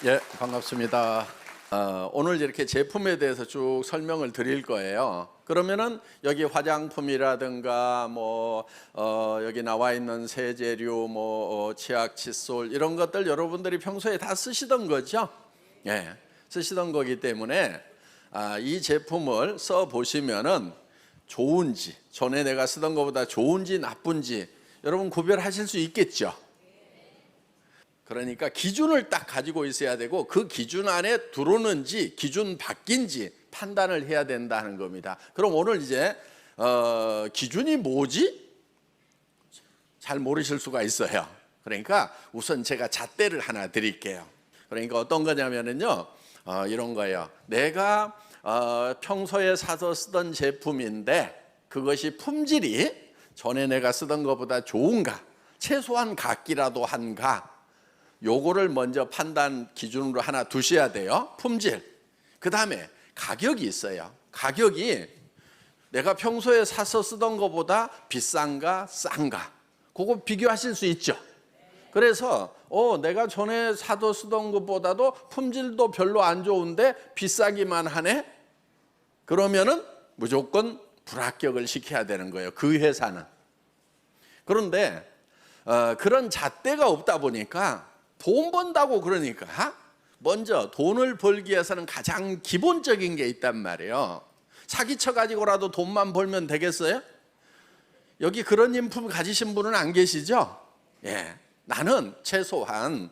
예, 반갑습니다. 오늘 이렇게 제품에 대해서 쭉 설명을 드릴 거예요. 그러면은 여기 화장품이라든가 여기 나와 있는 세제류, 치약, 칫솔 이런 것들 여러분들이 평소에 다 쓰시던 거죠. 예, 쓰시던 거기 때문에 이 제품을 써 보시면은 좋은지, 전에 내가 쓰던 것보다 좋은지 나쁜지 여러분 구별하실 수 있겠죠. 그러니까 기준을 딱 가지고 있어야 되고 그 기준 안에 들어오는지 기준 바뀐지 판단을 해야 된다는 겁니다. 그럼 오늘 이제 기준이 뭐지? 잘 모르실 수가 있어요. 그러니까 우선 제가 잣대를 하나 드릴게요. 그러니까 어떤 거냐면요, 이런 거예요. 내가 평소에 사서 쓰던 제품인데 그것이 품질이 전에 내가 쓰던 것보다 좋은가, 최소한 같기라도 한가, 요거를 먼저 판단 기준으로 하나 두셔야 돼요. 품질. 그 다음에 가격이 있어요. 가격이 내가 평소에 사서 쓰던 것보다 비싼가 싼가, 그거 비교하실 수 있죠. 그래서 내가 전에 사도 쓰던 것보다도 품질도 별로 안 좋은데 비싸기만 하네? 그러면은 무조건 불합격을 시켜야 되는 거예요, 그 회사는. 그런데 그런 잣대가 없다 보니까 돈 번다고 그러니까 먼저 돈을 벌기 위해서는 가장 기본적인 게 있단 말이에요. 사기쳐 가지고라도 돈만 벌면 되겠어요? 여기 그런 인품 가지신 분은 안 계시죠? 예, 나는 최소한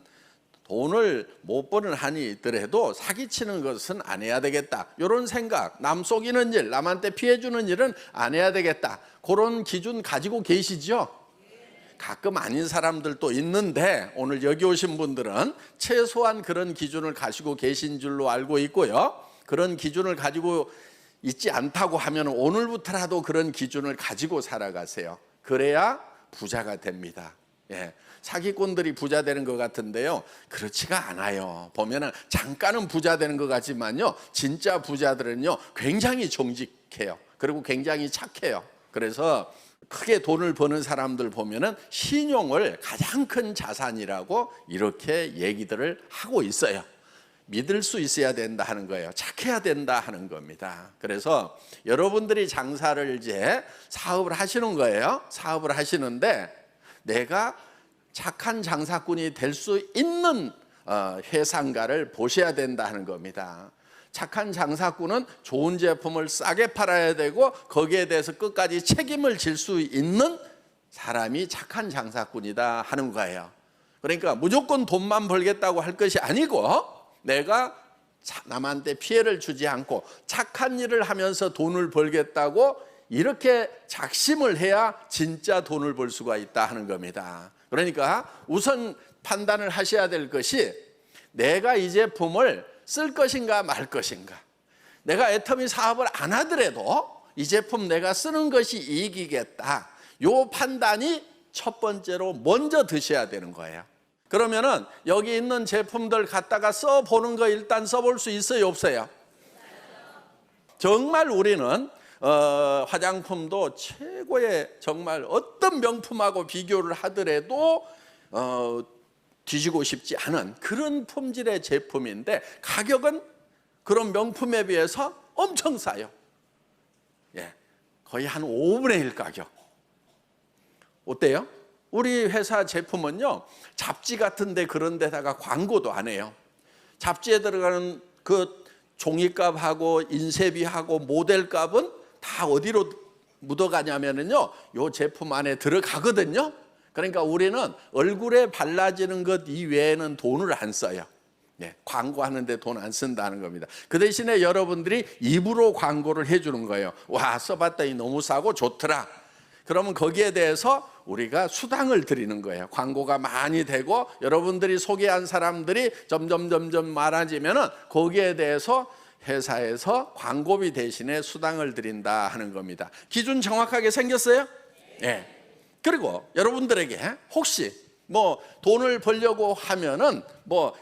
돈을 못 버는 한이 있더라도 사기치는 것은 안 해야 되겠다, 이런 생각, 남 속이는 일, 남한테 피해주는 일은 안 해야 되겠다, 그런 기준 가지고 계시죠? 가끔 아닌 사람들도 있는데 오늘 여기 오신 분들은 최소한 그런 기준을 가지고 계신 줄로 알고 있고요. 그런 기준을 가지고 있지 않다고 하면 오늘부터라도 그런 기준을 가지고 살아가세요. 그래야 부자가 됩니다. 예, 사기꾼들이 부자 되는 것 같은데요, 그렇지가 않아요. 보면은 잠깐은 부자 되는 것 같지만요, 진짜 부자들은요 굉장히 정직해요. 그리고 굉장히 착해요. 그래서 크게 돈을 버는 사람들 보면은 신용을 가장 큰 자산이라고 이렇게 얘기들을 하고 있어요. 믿을 수 있어야 된다 하는 거예요. 착해야 된다 하는 겁니다. 그래서 여러분들이 장사를 이제 사업을 하시는 거예요. 사업을 하시는데 내가 착한 장사꾼이 될 수 있는 회사인가를 보셔야 된다 하는 겁니다. 착한 장사꾼은 좋은 제품을 싸게 팔아야 되고 거기에 대해서 끝까지 책임을 질 수 있는 사람이 착한 장사꾼이다 하는 거예요. 그러니까 무조건 돈만 벌겠다고 할 것이 아니고 내가 남한테 피해를 주지 않고 착한 일을 하면서 돈을 벌겠다고 이렇게 작심을 해야 진짜 돈을 벌 수가 있다 하는 겁니다. 그러니까 우선 판단을 하셔야 될 것이 내가 이 제품을 쓸 것인가 말 것인가. 내가 애터미 사업을 안 하더라도 이 제품 내가 쓰는 것이 이익이겠다, 요 판단이 첫 번째로 먼저 드셔야 되는 거예요. 그러면은 여기 있는 제품들 갖다가 써보는 거 일단 써볼 수 있어요, 없어요? 정말 우리는 화장품도 최고의 정말 어떤 명품하고 비교를 하더라도 뒤지고 싶지 않은 그런 품질의 제품인데 가격은 그런 명품에 비해서 엄청 싸요. 예, 거의 한 5분의 1 가격. 어때요? 우리 회사 제품은요, 잡지 같은데 그런 데다가 광고도 안 해요. 잡지에 들어가는 그 종이값하고 인쇄비하고 모델값은 다 어디로 묻어가냐면요, 요 제품 안에 들어가거든요. 그러니까 우리는 얼굴에 발라지는 것 이외에는 돈을 안 써요. 예, 광고하는데 돈 안 쓴다는 겁니다. 그 대신에 여러분들이 입으로 광고를 해주는 거예요. 와, 써봤더니 너무 싸고 좋더라. 그러면 거기에 대해서 우리가 수당을 드리는 거예요. 광고가 많이 되고 여러분들이 소개한 사람들이 점점 많아지면은 거기에 대해서 회사에서 광고비 대신에 수당을 드린다 하는 겁니다. 기준 정확하게 생겼어요? 예. 그리고 여러분들에게 혹시 돈을 벌려고 하면은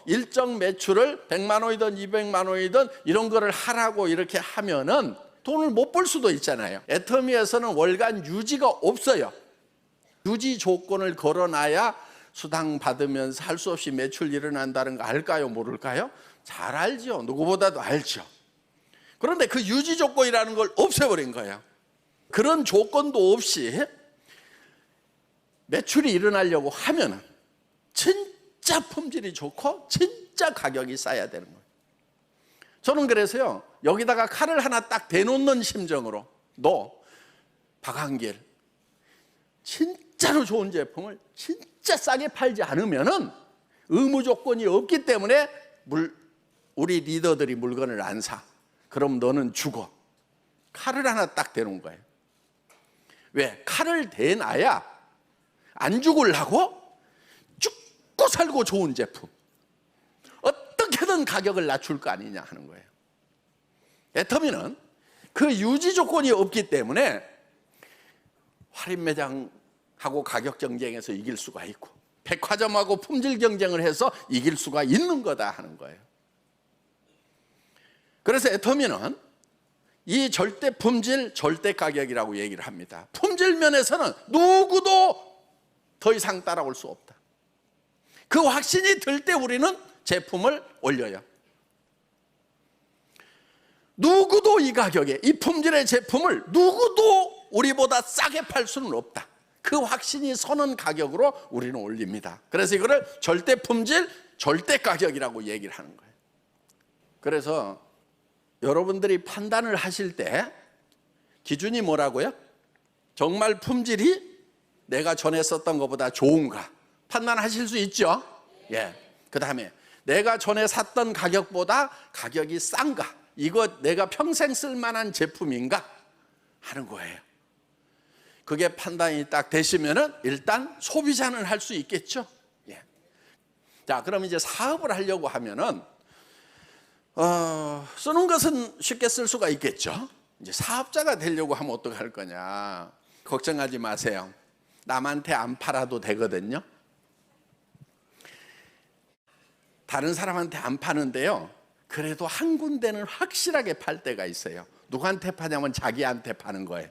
일정 매출을 100만 원이든 200만 원이든 이런 거를 하라고 이렇게 하면은 돈을 못 벌 수도 있잖아요. 애터미에서는 월간 유지가 없어요. 유지 조건을 걸어놔야 수당 받으면서 할 수 없이 매출 일어난다는 거 알까요? 모를까요? 잘 알죠. 누구보다도 알죠. 그런데 그 유지 조건이라는 걸 없애버린 거예요. 그런 조건도 없이 매출이 일어나려고 하면은 진짜 품질이 좋고 진짜 가격이 싸야 되는 거예요. 저는 그래서요, 여기다가 칼을 하나 딱 대놓는 심정으로 너 박한길 진짜로 좋은 제품을 진짜 싸게 팔지 않으면은 의무 조건이 없기 때문에 우리 리더들이 물건을 안 사. 그럼 너는 죽어. 칼을 하나 딱 대놓은 거예요. 왜? 칼을 대놔야 안 죽으려고 죽고 살고 좋은 제품 어떻게든 가격을 낮출 거 아니냐 하는 거예요. 애터미는 그 유지 조건이 없기 때문에 할인 매장하고 가격 경쟁에서 이길 수가 있고 백화점하고 품질 경쟁을 해서 이길 수가 있는 거다 하는 거예요. 그래서 애터미는 이 절대 품질, 절대 가격이라고 얘기를 합니다. 품질 면에서는 누구도 더 이상 따라올 수 없다. 그 확신이 들 때 우리는 제품을 올려요. 누구도 이 가격에, 이 품질의 제품을 누구도 우리보다 싸게 팔 수는 없다. 그 확신이 서는 가격으로 우리는 올립니다. 그래서 이거를 절대 품질, 절대 가격이라고 얘기를 하는 거예요. 그래서 여러분들이 판단을 하실 때 기준이 뭐라고요? 정말 품질이 내가 전에 썼던 것보다 좋은가 판단하실 수 있죠? 예. 그 다음에 내가 전에 샀던 가격보다 가격이 싼가? 이거 내가 평생 쓸 만한 제품인가? 하는 거예요. 그게 판단이 딱 되시면은 일단 소비자는 할 수 있겠죠? 예. 자, 그럼 이제 사업을 하려고 하면은 쓰는 것은 쉽게 쓸 수가 있겠죠. 이제 사업자가 되려고 하면 어떻게 할 거냐? 걱정하지 마세요. 남한테 안 팔아도 되거든요. 다른 사람한테 안 파는데요, 그래도 한 군데는 확실하게 팔 때가 있어요. 누구한테 파냐면 자기한테 파는 거예요.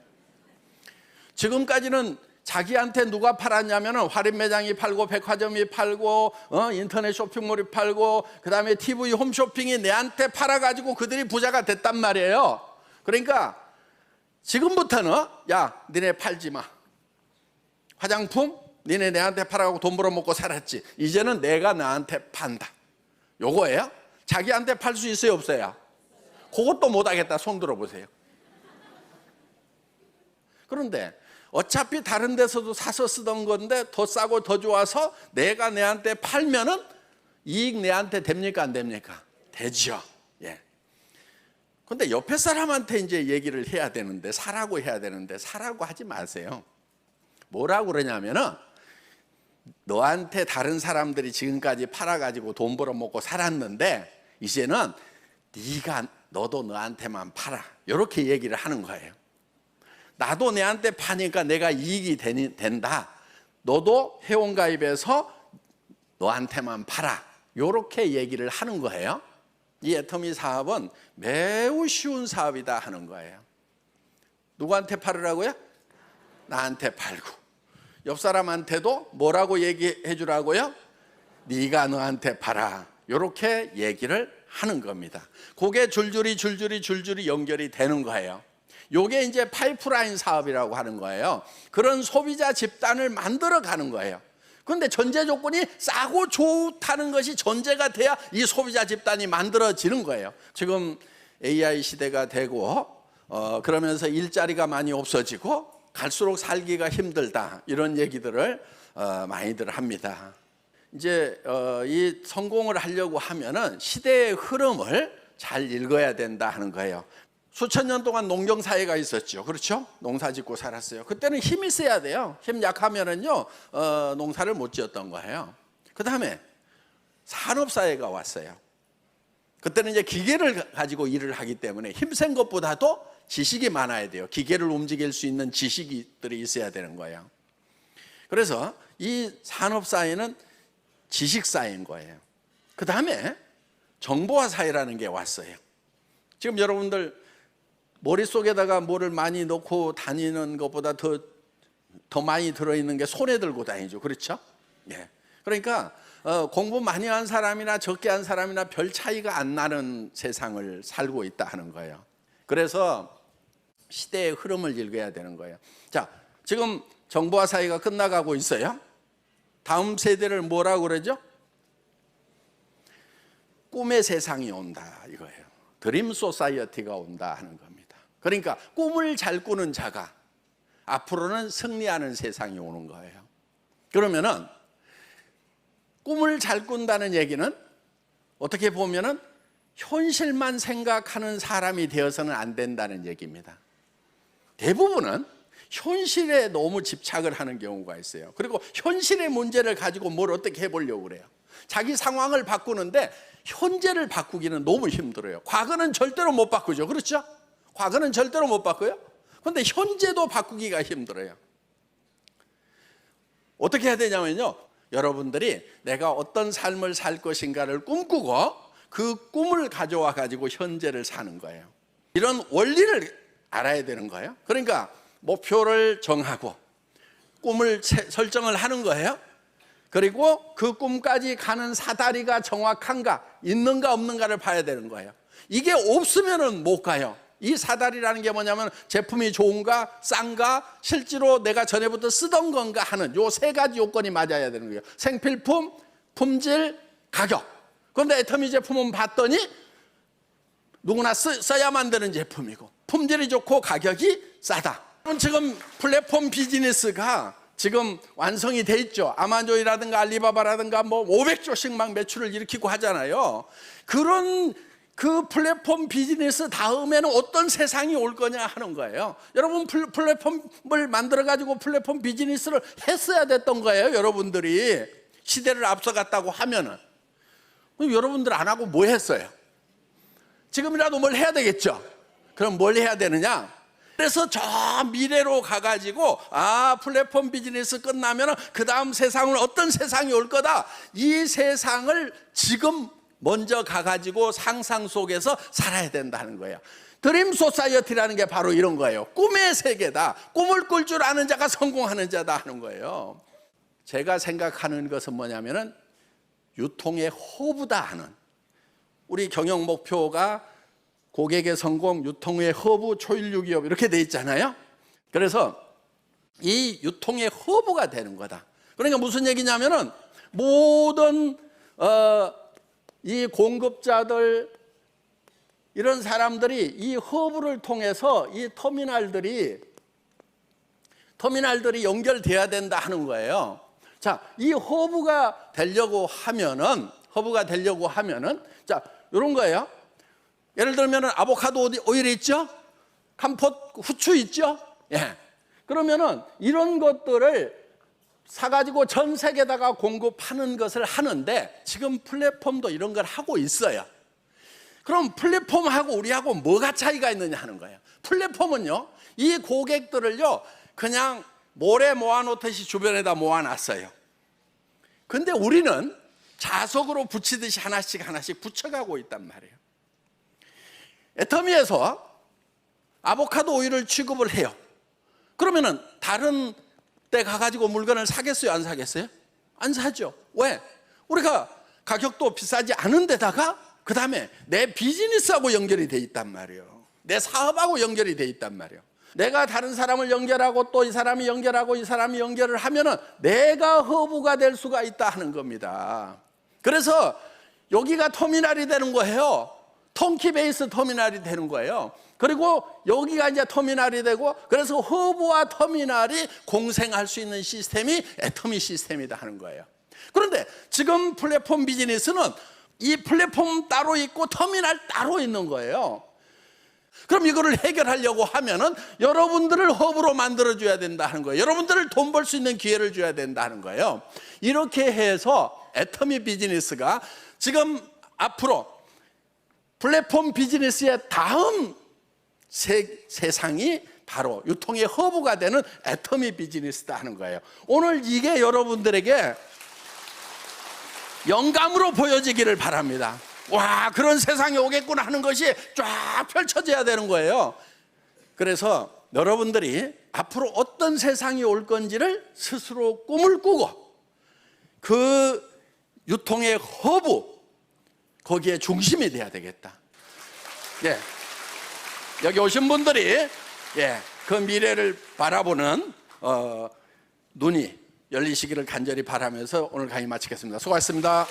지금까지는 자기한테 누가 팔았냐면 할인 매장이 팔고 백화점이 팔고 인터넷 쇼핑몰이 팔고 그다음에 TV 홈쇼핑이 내한테 팔아가지고 그들이 부자가 됐단 말이에요. 그러니까 지금부터는 야, 니네 팔지 마. 화장품 니네 내한테 팔아가고 돈 벌어먹고 살았지. 이제는 내가 나한테 판다. 요거예요. 자기한테 팔 수 있어요, 없어요? 그것도 못하겠다. 손 들어보세요. 그런데 어차피 다른 데서도 사서 쓰던 건데 더 싸고 더 좋아서 내가 내한테 팔면은 이익 내한테 됩니까, 안 됩니까? 되죠. 예. 근데 옆에 사람한테 이제 얘기를 해야 되는데, 사라고 해야 되는데, 사라고 하지 마세요. 뭐라고 그러냐면은, 너한테 다른 사람들이 지금까지 팔아가지고 돈 벌어먹고 살았는데, 이제는 너도 너한테만 팔아. 이렇게 얘기를 하는 거예요. 나도 내한테 파니까 내가 이익이 된다. 너도 회원가입해서 너한테만 팔아. 이렇게 얘기를 하는 거예요. 이 애터미 사업은 매우 쉬운 사업이다 하는 거예요. 누구한테 팔으라고요? 나한테 팔고. 옆 사람한테도 뭐라고 얘기해 주라고요? 네가 너한테 팔아. 이렇게 얘기를 하는 겁니다. 그게 줄줄이 연결이 되는 거예요. 요게 이제 파이프라인 사업이라고 하는 거예요. 그런 소비자 집단을 만들어 가는 거예요. 그런데 전제 조건이 싸고 좋다는 것이 전제가 돼야 이 소비자 집단이 만들어지는 거예요. 지금 AI 시대가 되고 그러면서 일자리가 많이 없어지고 갈수록 살기가 힘들다, 이런 얘기들을 많이들 합니다. 이제 이 성공을 하려고 하면은 시대의 흐름을 잘 읽어야 된다 하는 거예요. 수천 년 동안 농경사회가 있었죠. 그렇죠? 농사 짓고 살았어요. 그때는 힘이 세야 돼요. 힘 약하면은요, 농사를 못 지었던 거예요. 그 다음에 산업사회가 왔어요. 그때는 이제 기계를 가지고 일을 하기 때문에 힘센 것보다도 지식이 많아야 돼요. 기계를 움직일 수 있는 지식들이 있어야 되는 거예요. 그래서 이 산업사회는 지식사회인 거예요. 그 다음에 정보화사회라는 게 왔어요. 지금 여러분들 머릿속에다가 뭐를 많이 넣고 다니는 것보다 더 많이 들어있는 게 손에 들고 다니죠. 그렇죠? 예. 그러니까 공부 많이 한 사람이나 적게 한 사람이나 별 차이가 안 나는 세상을 살고 있다 하는 거예요. 그래서 시대의 흐름을 읽어야 되는 거예요. 자, 지금 정보화 사회가 끝나가고 있어요. 다음 세대를 뭐라고 그러죠? 꿈의 세상이 온다 이거예요. 드림 소사이어티가 온다 하는 겁니다. 그러니까 꿈을 잘 꾸는 자가 앞으로는 승리하는 세상이 오는 거예요. 그러면은 꿈을 잘 꾼다는 얘기는 어떻게 보면은 현실만 생각하는 사람이 되어서는 안 된다는 얘기입니다. 대부분은 현실에 너무 집착을 하는 경우가 있어요. 그리고 현실의 문제를 가지고 뭘 어떻게 해보려고 그래요. 자기 상황을 바꾸는데 현재를 바꾸기는 너무 힘들어요. 과거는 절대로 못 바꾸죠. 그렇죠? 과거는 절대로 못 바꿔요. 그런데 현재도 바꾸기가 힘들어요. 어떻게 해야 되냐면요, 여러분들이 내가 어떤 삶을 살 것인가를 꿈꾸고 그 꿈을 가져와 가지고 현재를 사는 거예요. 이런 원리를 알아야 되는 거예요. 그러니까 목표를 정하고 꿈을 설정을 하는 거예요. 그리고 그 꿈까지 가는 사다리가 정확한가, 있는가 없는가를 봐야 되는 거예요. 이게 없으면은 못 가요. 이 사다리라는 게 뭐냐면 제품이 좋은가, 싼가, 실제로 내가 전에부터 쓰던 건가 하는 요 세 가지 요건이 맞아야 되는 거예요. 생필품, 품질, 가격. 그런데 애터미 제품은 봤더니 누구나 써야만 되는 제품이고 품질이 좋고 가격이 싸다. 지금 플랫폼 비즈니스가 지금 완성이 돼 있죠. 아마존이라든가 알리바바라든가 뭐 500조씩 막 매출을 일으키고 하잖아요. 그런 그 플랫폼 비즈니스 다음에는 어떤 세상이 올 거냐 하는 거예요. 여러분 플랫폼을 만들어 가지고 플랫폼 비즈니스를 했어야 됐던 거예요. 여러분들이 시대를 앞서갔다고 하면은. 여러분들 안 하고 뭐 했어요? 지금이라도 뭘 해야 되겠죠. 그럼 뭘 해야 되느냐? 그래서 저 미래로 가가지고 플랫폼 비즈니스 끝나면 그 다음 세상은 어떤 세상이 올 거다. 이 세상을 지금 먼저 가가지고 상상 속에서 살아야 된다는 거예요. 드림 소사이어티라는 게 바로 이런 거예요. 꿈의 세계다. 꿈을 꿀 줄 아는 자가 성공하는 자다 하는 거예요. 제가 생각하는 것은 뭐냐면은 유통의 허브다 하는, 우리 경영 목표가 고객의 성공, 유통의 허브, 초일류 기업 이렇게 돼 있잖아요. 그래서 이 유통의 허브가 되는 거다. 그러니까 무슨 얘기냐면은 모든 이 공급자들 이런 사람들이 이 허브를 통해서 이 터미널들이 연결돼야 된다 하는 거예요. 자, 이 허브가 되려고 하면은 자, 이런 거예요. 예를 들면 아보카도 오일이 있죠? camphor 후추 있죠? 예. 그러면은 이런 것들을 사가지고 전 세계에다가 공급하는 것을 하는데 지금 플랫폼도 이런 걸 하고 있어요. 그럼 플랫폼하고 우리하고 뭐가 차이가 있느냐 하는 거예요. 플랫폼은요, 이 고객들을요, 그냥 모래 모아놓듯이 주변에다 모아놨어요. 근데 우리는 자석으로 붙이듯이 하나씩 붙여가고 있단 말이에요. 애터미에서 아보카도 오일을 취급을 해요. 그러면은 다른 데 가가지고 물건을 사겠어요? 안 사겠어요? 안 사죠. 왜? 우리가 가격도 비싸지 않은 데다가 그 다음에 내 비즈니스하고 연결이 돼 있단 말이에요. 내 사업하고 연결이 돼 있단 말이에요. 내가 다른 사람을 연결하고 또 이 사람이 연결하고 이 사람이 연결을 하면은 내가 허브가 될 수가 있다 하는 겁니다. 그래서 여기가 터미널이 되는 거예요. 턴키 베이스 터미널이 되는 거예요. 그리고 여기가 이제 터미널이 되고, 그래서 허브와 터미널이 공생할 수 있는 시스템이 애터미 시스템이다 하는 거예요. 그런데 지금 플랫폼 비즈니스는 이 플랫폼 따로 있고 터미널 따로 있는 거예요. 그럼 이거를 해결하려고 하면은 여러분들을 허브로 만들어줘야 된다 하는 거예요. 여러분들을 돈 벌 수 있는 기회를 줘야 된다 하는 거예요. 이렇게 해서 애터미 비즈니스가 지금 앞으로 플랫폼 비즈니스의 다음 세상이 바로 유통의 허브가 되는 애터미 비즈니스다 하는 거예요. 오늘 이게 여러분들에게 영감으로 보여지기를 바랍니다. 와, 그런 세상이 오겠구나 하는 것이 쫙 펼쳐져야 되는 거예요. 그래서 여러분들이 앞으로 어떤 세상이 올 건지를 스스로 꿈을 꾸고 그 유통의 허브, 거기에 중심이 돼야 되겠다. 예. 여기 오신 분들이 그 미래를 바라보는 눈이 열리시기를 간절히 바라면서 오늘 강의 마치겠습니다. 수고하셨습니다.